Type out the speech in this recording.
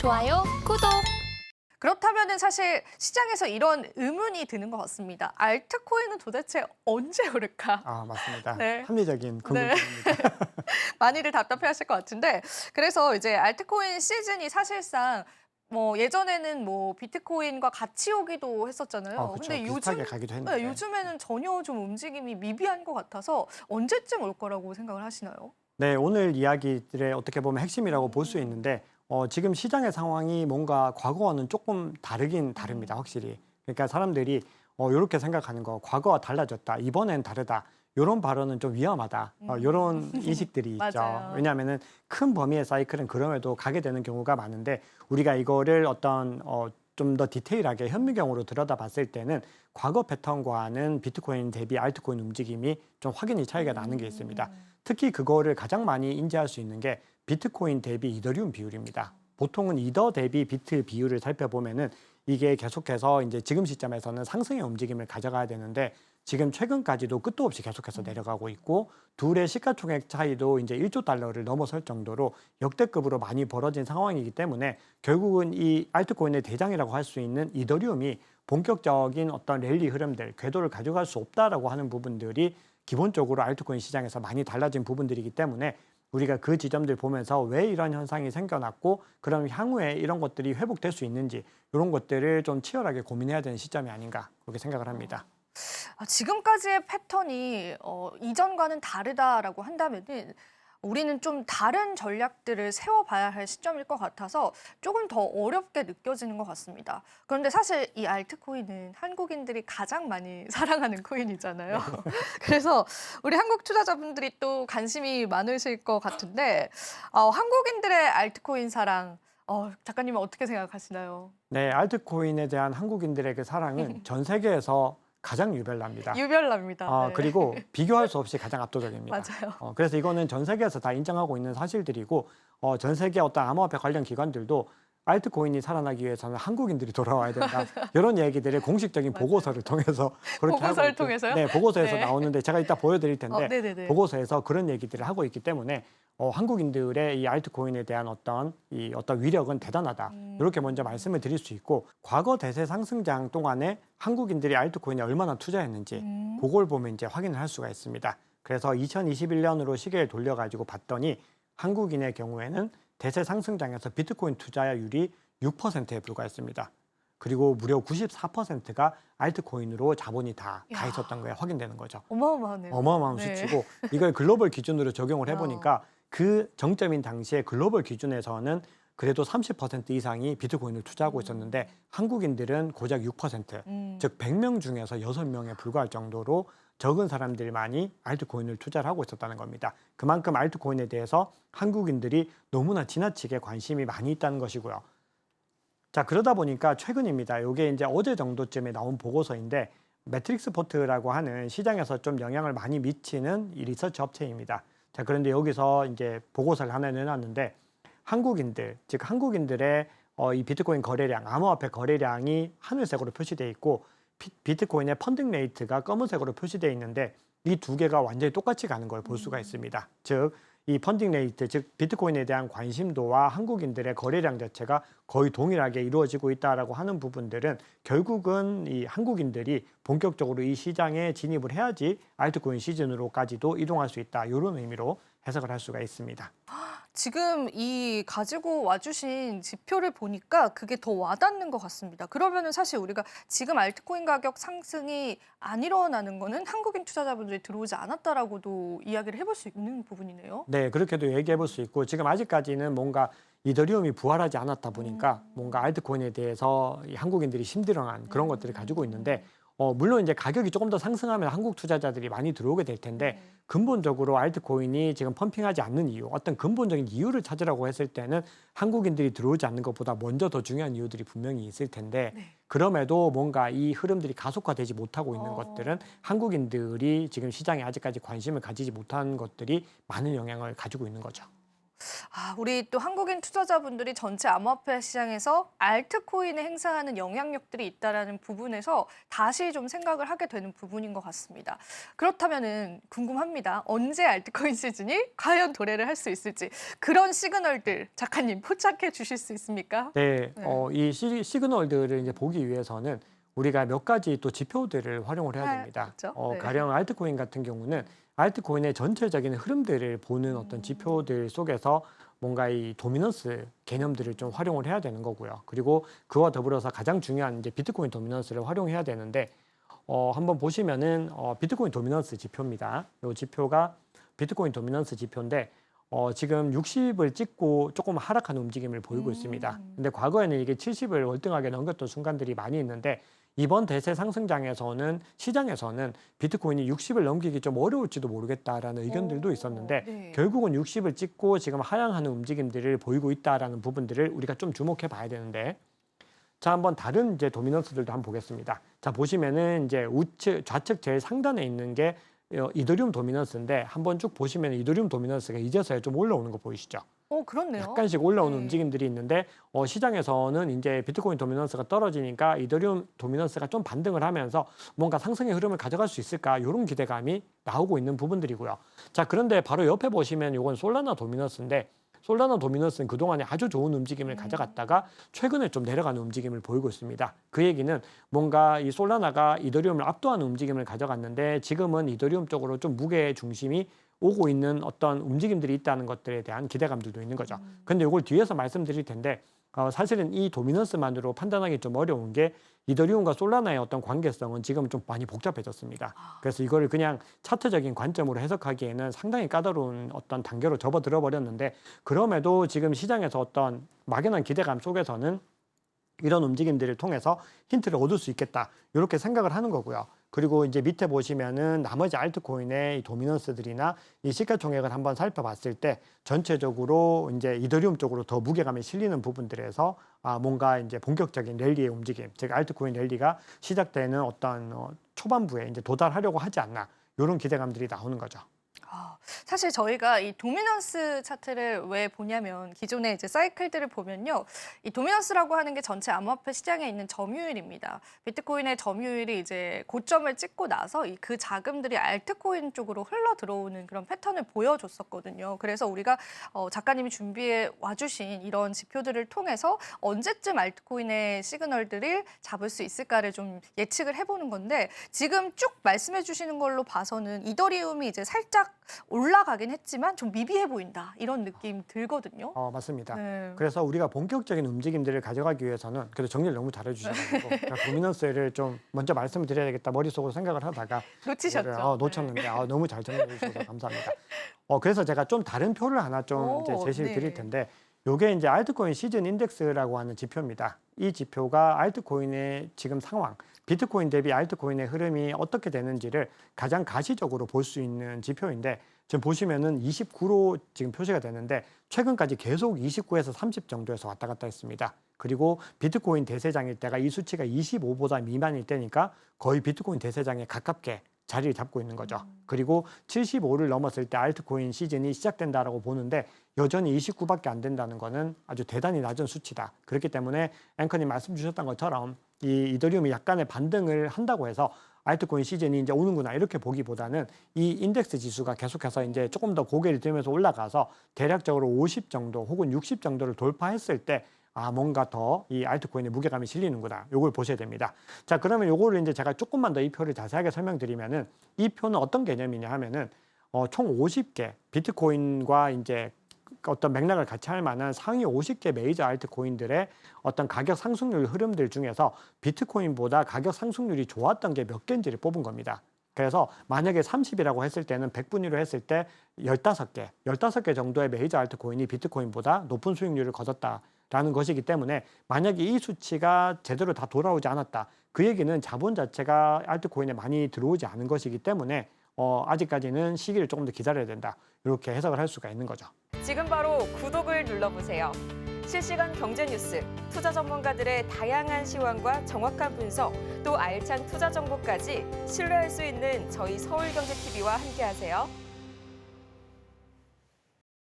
좋아요, 구독. 그렇다면은 사실 시장에서 이런 의문이 드는 것 같습니다. 알트코인은 도대체 언제 오를까? 아, 맞습니다. 네. 합리적인 네. 궁금증입니다. 많이들 답답해하실 것 같은데, 그래서 이제 알트코인 시즌이 사실상 뭐 예전에는 뭐 비트코인과 같이 오기도 했었잖아요. 그렇죠. 근데 비슷하게 가기도 했는데. 네, 요즘에는 전혀 좀 움직임이 미비한 것 같아서 언제쯤 올 거라고 생각을 하시나요? 네, 오늘 이야기들의 어떻게 보면 핵심이라고 볼 수 있는데 지금 시장의 상황이 뭔가 과거와는 조금 다르긴 다릅니다. 확실히. 그러니까 사람들이 이렇게 생각하는 거, 과거와 달라졌다, 이번엔 다르다. 이런 발언은 좀 위험하다. 이런 인식들이 있죠. 맞아요. 왜냐하면은 큰 범위의 사이클은 그럼에도 가게 되는 경우가 많은데 우리가 이거를 어떤 좀 더 디테일하게 현미경으로 들여다봤을 때는 과거 패턴과는 비트코인 대비 알트코인 움직임이 좀 확연히 차이가 나는 게 있습니다. 특히 그거를 가장 많이 인지할 수 있는 게 비트코인 대비 이더리움 비율입니다. 보통은 이더 대비 비트 비율을 살펴보면은 이게 계속해서 이제 지금 시점에서는 상승의 움직임을 가져가야 되는데 지금 최근까지도 끝도 없이 계속해서 내려가고 있고 둘의 시가총액 차이도 이제 1조 달러를 넘어설 정도로 역대급으로 많이 벌어진 상황이기 때문에 결국은 이 알트코인의 대장이라고 할 수 있는 이더리움이 본격적인 어떤 랠리 흐름들, 궤도를 가져갈 수 없다라고 하는 부분들이 기본적으로 알트코인 시장에서 많이 달라진 부분들이기 때문에 우리가 그 지점들 보면서 왜 이런 현상이 생겨났고 그럼 향후에 이런 것들이 회복될 수 있는지 이런 것들을 좀 치열하게 고민해야 되는 시점이 아닌가 그렇게 생각을 합니다. 지금까지의 패턴이 이전과는 다르다라고 한다면은 우리는 좀 다른 전략들을 세워봐야 할 시점일 것 같아서 조금 더 어렵게 느껴지는 것 같습니다. 그런데 사실 이 알트코인은 한국인들이 가장 많이 사랑하는 코인이잖아요. 그래서 우리 한국 투자자분들이 또 관심이 많으실 것 같은데 한국인들의 알트코인 사랑 작가님은 어떻게 생각하시나요? 네, 알트코인에 대한 한국인들의 그 사랑은 전 세계에서 가장 유별납니다. 유별납니다. 네. 그리고 비교할 수 없이 가장 압도적입니다. 맞아요. 그래서 이거는 전 세계에서 다 인정하고 있는 사실들이고 전 세계 어떤 암호화폐 관련 기관들도 알트코인이 살아나기 위해서는 한국인들이 돌아와야 된다. 이런 얘기들을 공식적인 보고서를 통해서 그렇게 보고서를 하고 있고, 통해서요? 네, 보고서에서 네. 나오는데 제가 이따 보여드릴 텐데 네네네. 보고서에서 그런 얘기들을 하고 있기 때문에 한국인들의 이 알트코인에 대한 어떤 위력은 대단하다. 이렇게 먼저 말씀을 드릴 수 있고 과거 대세 상승장 동안에 한국인들이 알트코인에 얼마나 투자했는지 그걸 보면 이제 확인을 할 수가 있습니다. 그래서 2021년으로 시계를 돌려가지고 봤더니 한국인의 경우에는 대세 상승장에서 비트코인 투자율이 6%에 불과했습니다. 그리고 무려 94%가 알트코인으로 자본이 다 있었던 거에 확인되는 거죠. 어마어마하네요. 어마어마한 네. 수치고 이걸 글로벌 기준으로 적용을 해보니까 그 정점인 당시에 글로벌 기준에서는 그래도 30% 이상이 비트코인을 투자하고 있었는데 한국인들은 고작 6%, 즉 100명 중에서 6명에 불과할 정도로 적은 사람들만이 알트코인을 투자를 하고 있었다는 겁니다. 그만큼 알트코인에 대해서 한국인들이 너무나 지나치게 관심이 많이 있다는 것이고요. 자, 그러다 보니까 최근입니다. 이게 이제 어제 정도쯤에 나온 보고서인데 매트릭스 포트라고 하는 시장에서 좀 영향을 많이 미치는 이 리서치 업체입니다. 자, 그런데 여기서 이제 보고서를 하나 내놨는데 한국인들, 즉 한국인들의 이 비트코인 거래량, 암호화폐 거래량이 하늘색으로 표시되어 있고 비트코인의 펀딩 레이트가 검은색으로 표시되어 있는데 이 두 개가 완전히 똑같이 가는 걸 볼 수가 있습니다. 즉, 이 펀딩 레이트, 즉 비트코인에 대한 관심도와 한국인들의 거래량 자체가 거의 동일하게 이루어지고 있다라고 하는 부분들은 결국은 이 한국인들이 본격적으로 이 시장에 진입을 해야지 알트코인 시즌으로까지도 이동할 수 있다. 이런 의미로 해석을 할 수가 있습니다. 지금 이 가지고 와주신 지표를 보니까 그게 더 와닿는 것 같습니다. 그러면은 사실 우리가 지금 알트코인 가격 상승이 안 일어나는 거는 한국인 투자자분들이 들어오지 않았다라고도 이야기를 해볼 수 있는 부분이네요. 네, 그렇게도 얘기해 볼 수 있고 지금 아직까지는 뭔가 이더리움이 부활하지 않았다 보니까 뭔가 알트코인에 대해서 이 한국인들이 심드렁한 그런 것들을 가지고 있는데 물론 이제 가격이 조금 더 상승하면 한국 투자자들이 많이 들어오게 될 텐데 근본적으로 알트코인이 지금 펌핑하지 않는 이유, 어떤 근본적인 이유를 찾으라고 했을 때는 한국인들이 들어오지 않는 것보다 먼저 더 중요한 이유들이 분명히 있을 텐데 그럼에도 뭔가 이 흐름들이 가속화되지 못하고 있는 것들은 한국인들이 지금 시장에 아직까지 관심을 가지지 못한 것들이 많은 영향을 가지고 있는 거죠. 우리 또 한국인 투자자분들이 전체 암호화폐 시장에서 알트코인에 행사하는 영향력들이 있다라는 부분에서 다시 좀 생각을 하게 되는 부분인 것 같습니다. 그렇다면은 궁금합니다. 언제 알트코인 시즌이 과연 도래를 할 수 있을지 그런 시그널들 작가님 포착해 주실 수 있습니까? 네, 네. 이 시그널들을 이제 보기 위해서는 우리가 몇 가지 또 지표들을 활용을 해야 됩니다. 그렇죠? 네. 가령 알트코인 같은 경우는 알트코인의 전체적인 흐름들을 보는 어떤 지표들 속에서 뭔가 이 도미넌스 개념들을 좀 활용을 해야 되는 거고요. 그리고 그와 더불어서 가장 중요한 이제 비트코인 도미넌스를 활용해야 되는데 한번 보시면은 비트코인 도미넌스 지표입니다. 이 지표가 비트코인 도미넌스 지표인데 지금 60을 찍고 조금 하락하는 움직임을 보이고 있습니다. 근데 과거에는 이게 70을 월등하게 넘겼던 순간들이 많이 있는데 이번 대세 상승장에서는 시장에서는 비트코인이 60을 넘기기 좀 어려울지도 모르겠다라는 의견들도 있었는데 네. 결국은 60을 찍고 지금 하향하는 움직임들을 보이고 있다라는 부분들을 우리가 좀 주목해 봐야 되는데 자, 한번 다른 이제 도미넌스들도 한번 보겠습니다. 자, 보시면은 이제 좌측 제일 상단에 있는 게 이더리움 도미넌스인데 한번 쭉 보시면 이더리움 도미넌스가 이제서야 좀 올라오는 거 보이시죠? 그렇네요. 약간씩 올라오는 네. 움직임들이 있는데 시장에서는 이제 비트코인 도미넌스가 떨어지니까 이더리움 도미넌스가 좀 반등을 하면서 뭔가 상승의 흐름을 가져갈 수 있을까 이런 기대감이 나오고 있는 부분들이고요. 자, 그런데 바로 옆에 보시면 이건 솔라나 도미넌스인데 솔라나 도미넌스는 그동안에 아주 좋은 움직임을 가져갔다가 최근에 좀 내려가는 움직임을 보이고 있습니다. 그 얘기는 뭔가 이 솔라나가 이더리움을 압도하는 움직임을 가져갔는데 지금은 이더리움 쪽으로 좀 무게 중심이 오고 있는 어떤 움직임들이 있다는 것들에 대한 기대감들도 있는 거죠. 근데 이걸 뒤에서 말씀드릴 텐데 사실은 이 도미넌스만으로 판단하기 좀 어려운 게 이더리움과 솔라나의 어떤 관계성은 지금 좀 많이 복잡해졌습니다. 그래서 이거를 그냥 차트적인 관점으로 해석하기에는 상당히 까다로운 어떤 단계로 접어들어 버렸는데 그럼에도 지금 시장에서 어떤 막연한 기대감 속에서는 이런 움직임들을 통해서 힌트를 얻을 수 있겠다. 이렇게 생각을 하는 거고요. 그리고 이제 밑에 보시면은 나머지 알트코인의 이 도미넌스들이나 이 시가총액을 한번 살펴봤을 때 전체적으로 이제 이더리움 쪽으로 더 무게감이 실리는 부분들에서 뭔가 이제 본격적인 랠리의 움직임, 즉 알트코인 랠리가 시작되는 어떤 초반부에 이제 도달하려고 하지 않나. 이런 기대감들이 나오는 거죠. 사실 저희가 이 도미넌스 차트를 왜 보냐면 기존의 이제 사이클들을 보면요. 이 도미넌스라고 하는 게 전체 암호화폐 시장에 있는 점유율입니다. 비트코인의 점유율이 이제 고점을 찍고 나서 그 자금들이 알트코인 쪽으로 흘러 들어오는 그런 패턴을 보여줬었거든요. 그래서 우리가 작가님이 준비해 와주신 이런 지표들을 통해서 언제쯤 알트코인의 시그널들을 잡을 수 있을까를 좀 예측을 해보는 건데 지금 쭉 말씀해 주시는 걸로 봐서는 이더리움이 이제 살짝 올라가긴 했지만 좀 미비해 보인다 이런 느낌 들거든요. 맞습니다. 네. 그래서 우리가 본격적인 움직임들을 가져가기 위해서는 그래도 정리를 너무 잘해주셔가지고 제가 도미넌스를 좀 먼저 말씀을 드려야 되겠다 머릿속으로 생각을 하다가 놓치셨죠? 이거를, 놓쳤는데 너무 잘 정리해 주셔서 감사합니다. 그래서 제가 좀 다른 표를 하나 좀 이제 제시를 네. 드릴 텐데 요게 이제 알트코인 시즌 인덱스라고 하는 지표입니다. 이 지표가 알트코인의 지금 상황, 비트코인 대비 알트코인의 흐름이 어떻게 되는지를 가장 가시적으로 볼 수 있는 지표인데 지금 보시면은 29로 지금 표시가 되는데 최근까지 계속 29에서 30 정도에서 왔다 갔다 했습니다. 그리고 비트코인 대세장일 때가 이 수치가 25보다 미만일 때니까 거의 비트코인 대세장에 가깝게 자리를 잡고 있는 거죠. 그리고 75를 넘었을 때 알트코인 시즌이 시작된다라고 보는데 여전히 29밖에 안 된다는 거는 아주 대단히 낮은 수치다. 그렇기 때문에 앵커님 말씀 주셨던 것처럼 이 이더리움이 약간의 반등을 한다고 해서 알트코인 시즌이 이제 오는구나 이렇게 보기보다는 이 인덱스 지수가 계속해서 이제 조금 더 고개를 들면서 올라가서 대략적으로 50 정도 혹은 60 정도를 돌파했을 때 뭔가 더 이 알트코인의 무게감이 실리는구나. 요걸 보셔야 됩니다. 자, 그러면 요거를 이제 제가 조금만 더 이 표를 자세하게 설명드리면은 이 표는 어떤 개념이냐 하면은 총 50개 비트코인과 이제 어떤 맥락을 같이 할 만한 상위 50개 메이저 알트코인들의 어떤 가격 상승률 흐름들 중에서 비트코인보다 가격 상승률이 좋았던 게 몇 개인지를 뽑은 겁니다. 그래서 만약에 30이라고 했을 때는 100분위로 했을 때 15개 정도의 메이저 알트코인이 비트코인보다 높은 수익률을 거뒀다라는 것이기 때문에 만약에 이 수치가 제대로 다 돌아오지 않았다. 그 얘기는 자본 자체가 알트코인에 많이 들어오지 않은 것이기 때문에 아직까지는 시기를 조금 더 기다려야 된다. 이렇게 해석을 할 수가 있는 거죠. 지금 바로 구독을 눌러보세요. 실시간 경제 뉴스, 투자 전문가들의 다양한 시황과 정확한 분석, 또 알찬 투자 정보까지 신뢰할 수 있는 저희 서울경제TV와 함께하세요.